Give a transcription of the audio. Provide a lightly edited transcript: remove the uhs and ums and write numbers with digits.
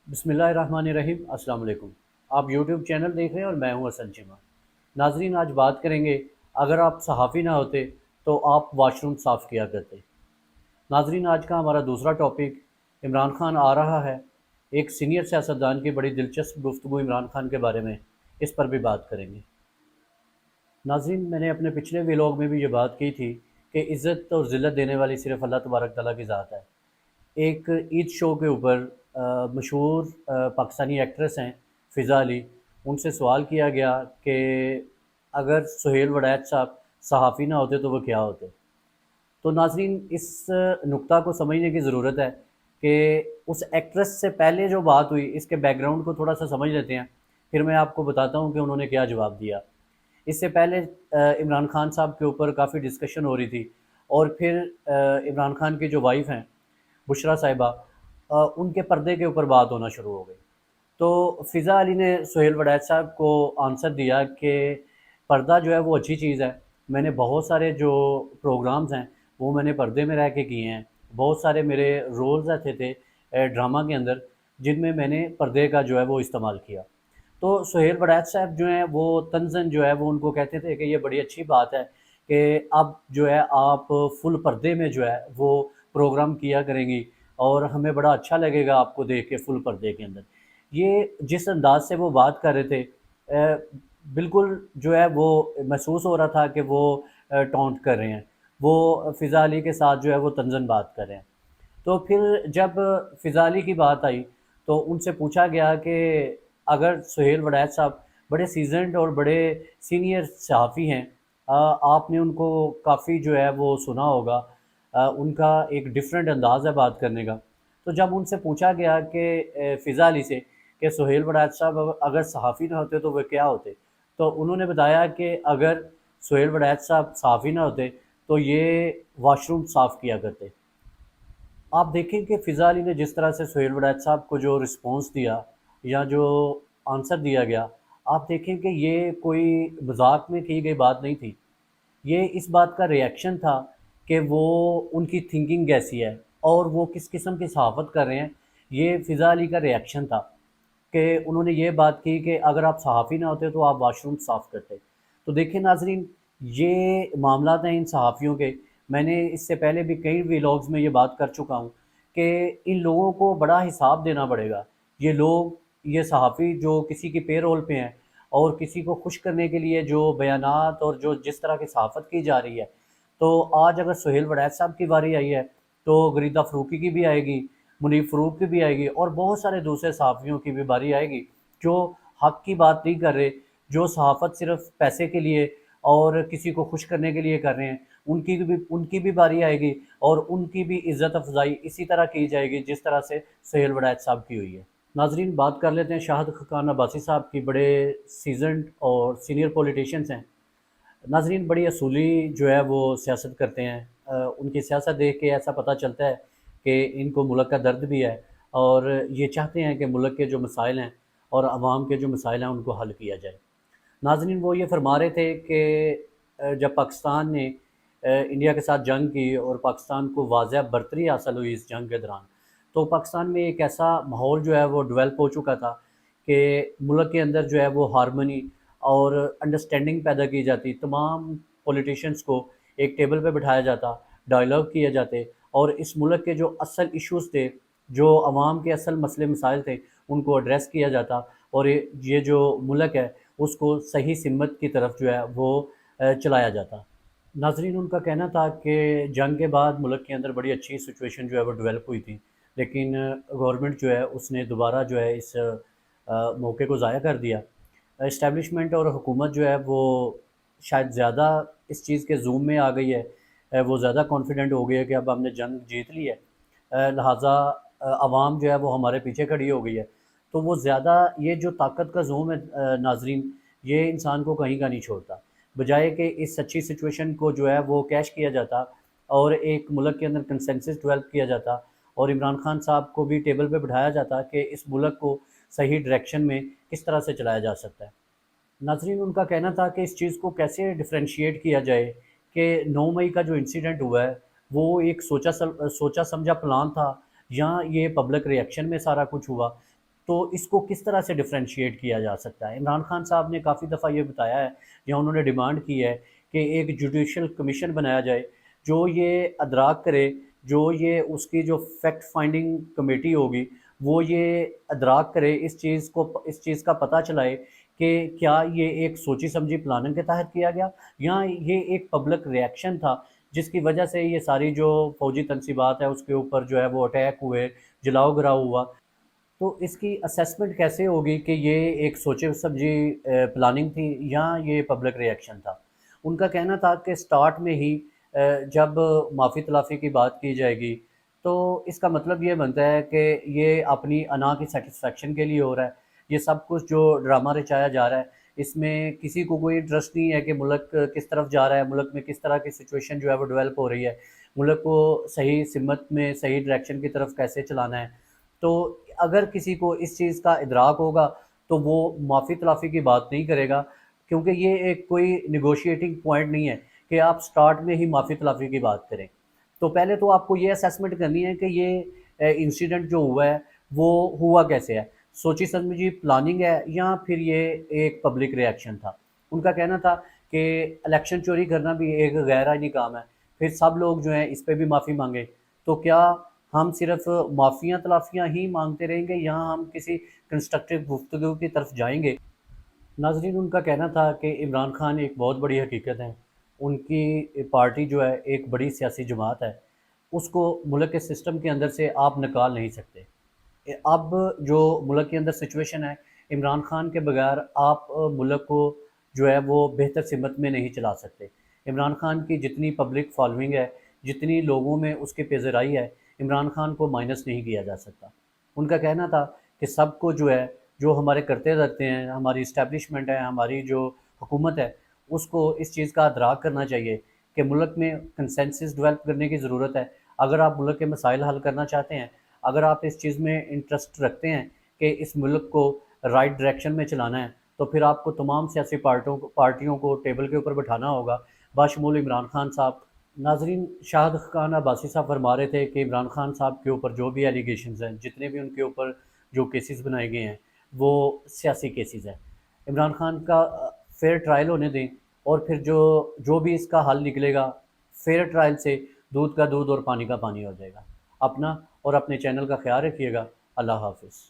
बिस्मिल्लाहिर्रहमानिर्रहीम। अस्सलाम वालेकुम। आप यूट्यूब चैनल देख रहे हैं और मैं हूं हसन चिमा। नाजरीन, आज बात करेंगे, अगर आप सहाफ़ी ना होते तो आप वाशरूम साफ़ किया करते। नाजरीन, आज का हमारा दूसरा टॉपिक इमरान खान आ रहा है। एक सीनियर सियासतदान की बड़ी दिलचस्प गुफ्तगू इमरान खान के बारे में, इस पर भी बात करेंगे। नाज़रीन, मैंने अपने पिछले व्लॉग में भी ये बात की थी कि इज़्ज़त और ज़िल्लत देने वाली सिर्फ़ अल्लाह तबारक तआला की ज़ात है। एक ईद शो के ऊपर मशहूर पाकिस्तानी एक्ट्रेस हैं फ़िज़ा अली, उनसे सवाल किया गया कि अगर सुहेल वड़ैच साहब सहाफ़ी ना होते तो वो क्या होते। तो नाज़रीन, इस नुक्ता को समझने की ज़रूरत है कि उस एक्ट्रेस से पहले जो बात हुई, इसके बैकग्राउंड को थोड़ा सा समझ लेते हैं, फिर मैं आपको बताता हूँ कि उन्होंने क्या जवाब दिया। इससे पहले इमरान खान साहब के ऊपर काफ़ी डिस्कशन हो रही थी, और फिर इमरान खान की जो वाइफ़ हैं बुशरा साहिबा, उनके पर्दे के ऊपर बात होना शुरू हो गई। तो फ़िज़ा अली ने सुहेल वड़ैच साहब को आंसर दिया कि पर्दा जो है वो अच्छी चीज़ है। मैंने बहुत सारे जो प्रोग्राम्स हैं वो मैंने पर्दे में रह के किए हैं। बहुत सारे मेरे रोल्स ऐसे थे ड्रामा के अंदर, जिनमें मैंने पर्दे का जो है वो इस्तेमाल किया। तो सुहेल वड़ैच साहब जो हैं वो तंज़न जो है वो उनको कहते थे कि ये बड़ी अच्छी बात है कि अब जो है आप फुल पर्दे में जो है वो प्रोग्राम किया करेंगी, और हमें बड़ा अच्छा लगेगा आपको देख के फुल पर्दे के अंदर। ये जिस अंदाज से वो बात कर रहे थे, बिल्कुल जो है वो महसूस हो रहा था कि वो टॉन्ट कर रहे हैं, वो फ़िज़ा अली के साथ जो है वो तंज़न बात कर रहे हैं। तो फिर जब फ़िज़ा अली की बात आई, तो उनसे पूछा गया कि अगर सुहेल वड़ैच साहब बड़े सीज़न्ड और बड़े सीनियर सहाफ़ी हैं, आपने उनको काफ़ी जो है वो सुना होगा, उनका एक डिफरेंट अंदाज़ है बात करने का। तो जब उनसे पूछा गया कि फ़िज़ा अली से कि सुहेल वड़ैच साहब अगर सहाफ़ी ना होते तो वे क्या होते, तो उन्होंने बताया कि अगर सुहेल वड़ैच साहब सहाफ़ी ना होते तो ये वाशरूम साफ़ किया करते। आप देखें कि फ़िज़ा अली ने जिस तरह से सुहेल वड़ैच साहब को जो रिस्पॉन्स दिया, या जो आंसर दिया गया, आप देखें कि ये कोई मजाक में की गई बात नहीं थी। ये इस बात का रिएक्शन था कि वो उनकी थिंकिंग कैसी है और वो किस किस्म की सहाफ़त कर रहे हैं। ये फ़िज़ा अली का रिएक्शन था कि उन्होंने ये बात की कि अगर आप सहाफ़ी ना होते तो आप वाशरूम साफ़ करते। तो देखिए नाज़रीन, ये मामलात हैं इन सहाफ़ियों के। मैंने इससे पहले भी कई व्लॉग्स में ये बात कर चुका हूँ कि इन लोगों को बड़ा हिसाब देना पड़ेगा। ये लोग, ये सहाफ़ी जो किसी की पेरोल पे हैं और किसी को खुश करने के लिए जो बयानात और जो जिस तरह की सहाफ़त की जा रही है, तो आज अगर सुहेल वड़ैच साहब की बारी आई है, तो गरीदा फ़रूकी की भी आएगी, मुनीब फ़रूक की भी आएगी, और बहुत सारे दूसरे सहाफ़ियों की भी बारी आएगी जो हक़ की बात नहीं कर रहे, जो सहाफ़त सिर्फ़ पैसे के लिए और किसी को खुश करने के लिए कर रहे हैं। उनकी भी बारी आएगी, और उनकी भी इज़्ज़त अफ़ज़ाई इसी तरह की जाएगी जिस तरह से सुहेल वड़ैच साहब की हुई है। नाज़रीन, बात कर लेते हैं शाहिद खान अब्बासी साहब की, बड़े सीज़न्ड और सीनियर पॉलिटिशियंस हैं। नाज़रीन, बड़ी असूली जो है वो सियासत करते हैं। उनकी सियासत देख के ऐसा पता चलता है कि इनको मुल्क का दर्द भी है, और ये चाहते हैं कि मुल्क के जो मसाइल हैं और आवाम के जो मसाइल हैं उनको हल किया जाए। नाज़रीन, वो ये फरमा रहे थे कि जब पाकिस्तान ने इंडिया के साथ जंग की और पाकिस्तान को वाज़ह बरतरी हासिल हुई इस जंग के दौरान, तो पाकिस्तान में एक ऐसा माहौल जो है वो डेवलप हो चुका था कि मुल्क के अंदर जो है वो हारमनी और अंडरस्टैंडिंग पैदा की जाती। तमाम पॉलिटिशियंस को एक टेबल पे बिठाया जाता, डायलॉग किए जाते, और इस मुल्क के जो असल इश्यूज़ थे, जो अवाम के असल मसले मसाइल थे, उनको एड्रेस किया जाता, और ये जो मुल्क है उसको सही सिमत की तरफ जो है वो चलाया जाता। नाज़रीन, उनका कहना था कि जंग के बाद मुल्क के अंदर बड़ी अच्छी सिचुएशन जो है वो डेवलप हुई थी, लेकिन गवर्नमेंट जो है उसने दोबारा जो है इस मौके को ज़ाया कर दिया। इस्टेब्लिशमेंट और हुकूमत जो है वो शायद ज़्यादा इस चीज़ के ज़ूम में आ गई है। वो ज़्यादा कॉन्फिडेंट हो गई है कि अब हमने जंग जीत ली है, लिहाजा आवाम जो है वो हमारे पीछे खड़ी हो गई है। तो वो ज़्यादा ये जो ताकत का ज़ूम है नाज़रीन, ये इंसान को कहीं का नहीं छोड़ता। बजाय कि इस अच्छी सिचुएशन को जो है वो कैश किया जाता और एक मुल्क के अंदर कंसेंसस डेवलप किया जाता, और इमरान खान साहब को भी टेबल पे बिठाया जाता कि इस मुल्क को सही डायरेक्शन में किस तरह से चलाया जा सकता है। नाज़रीन, उनका कहना था कि इस चीज़ को कैसे डिफरेंशिएट किया जाए कि 9 मई का जो इंसिडेंट हुआ है वो एक सोचा समझा प्लान था, या ये पब्लिक रिएक्शन में सारा कुछ हुआ। تو اس کو کس طرح سے ڈفرینشیٹ کیا جا سکتا ہے؟ عمران خان صاحب نے کافی دفعہ یہ بتایا ہے یا انہوں نے ڈیمانڈ کی ہے کہ ایک جوڈیشل کمیشن بنایا جائے جو یہ ادراک کرے، جو یہ اس کی جو فیکٹ فائنڈنگ کمیٹی ہوگی وہ یہ ادراک کرے، اس چیز کا پتہ چلائے کہ کیا یہ ایک سوچی سمجھی پلاننگ کے تحت کیا گیا یا یہ ایک پبلک ریئیکشن تھا جس کی وجہ سے یہ ساری جو فوجی تنصیبات ہے اس کے اوپر جو ہے وہ اٹیک ہوئے، جلاؤ گراؤ ہوا۔ تو اس کی اسیسمنٹ کیسے ہوگی کہ یہ ایک سوچے سمجھی پلاننگ تھی یا یہ پبلک ریئیکشن تھا؟ ان کا کہنا تھا کہ سٹارٹ میں ہی جب معافی تلافی کی بات کی جائے گی تو اس کا مطلب یہ بنتا ہے کہ یہ اپنی انا کی سیٹسفیکشن کے لیے ہو رہا ہے، یہ سب کچھ جو ڈرامہ رچایا جا رہا ہے اس میں کسی کو کوئی انٹرسٹ نہیں ہے کہ ملک کس طرف جا رہا ہے، ملک میں کس طرح کی سچویشن جو ہے وہ ڈیولپ ہو رہی ہے، ملک کو صحیح سمت میں صحیح ڈائریکشن کی طرف کیسے چلانا ہے۔ تو اگر کسی کو اس چیز کا ادراک ہوگا تو وہ معافی تلافی کی بات نہیں کرے گا، کیونکہ یہ ایک کوئی نیگوشیٹنگ پوائنٹ نہیں ہے کہ آپ سٹارٹ میں ہی معافی تلافی کی بات کریں۔ تو پہلے تو آپ کو یہ اسیسمنٹ کرنی ہے کہ یہ انسیڈنٹ جو ہوا ہے وہ ہوا کیسے ہے، سوچی سمجھی پلاننگ ہے یا پھر یہ ایک پبلک ریئیکشن تھا۔ ان کا کہنا تھا کہ الیکشن چوری کرنا بھی ایک غیر آئینی کام ہے، پھر سب لوگ جو ہیں اس پہ بھی معافی مانگے، تو کیا ہم صرف معافیاں تلافیاں ہی مانگتے رہیں گے یا ہم کسی کنسٹرکٹیو گفتگو کی طرف جائیں گے؟ ناظرین، ان کا کہنا تھا کہ عمران خان ایک بہت بڑی حقیقت ہے، ان کی پارٹی جو ہے ایک بڑی سیاسی جماعت ہے، اس کو ملک کے سسٹم کے اندر سے آپ نکال نہیں سکتے۔ اب جو ملک کے اندر سچویشن ہے، عمران خان کے بغیر آپ ملک کو جو ہے وہ بہتر سمت میں نہیں چلا سکتے۔ عمران خان کی جتنی پبلک فالوئنگ ہے، جتنی لوگوں میں اس کی پیزرائی ہے، عمران خان کو مائنس نہیں کیا جا سکتا۔ ان کا کہنا تھا کہ سب کو جو ہے جو ہمارے کرتے رہتے ہیں، ہماری اسٹیبلشمنٹ ہے، ہماری جو حکومت ہے، اس کو اس چیز کا ادراک کرنا چاہیے کہ ملک میں کنسنسس ڈیولپ کرنے کی ضرورت ہے۔ اگر آپ ملک کے مسائل حل کرنا چاہتے ہیں، اگر آپ اس چیز میں انٹرسٹ رکھتے ہیں کہ اس ملک کو رائٹ ڈائریکشن میں چلانا ہے، تو پھر آپ کو تمام سیاسی پارٹیوں کو ٹیبل کے اوپر بٹھانا ہوگا، بشمول عمران خان صاحب۔ ناظرین، شاہد خان عباسی صاحب فرما رہے تھے کہ عمران خان صاحب کے اوپر جو بھی ایلیگیشنز ہیں، جتنے بھی ان کے اوپر جو کیسز بنائے گئے ہیں وہ سیاسی کیسز ہیں۔ عمران خان کا فیئر ٹرائل ہونے دیں، اور پھر جو بھی اس کا حل نکلے گا فیئر ٹرائل سے دودھ کا دودھ اور پانی کا پانی ہو جائے گا۔ اپنا اور اپنے چینل کا خیال رکھیے گا۔ اللہ حافظ۔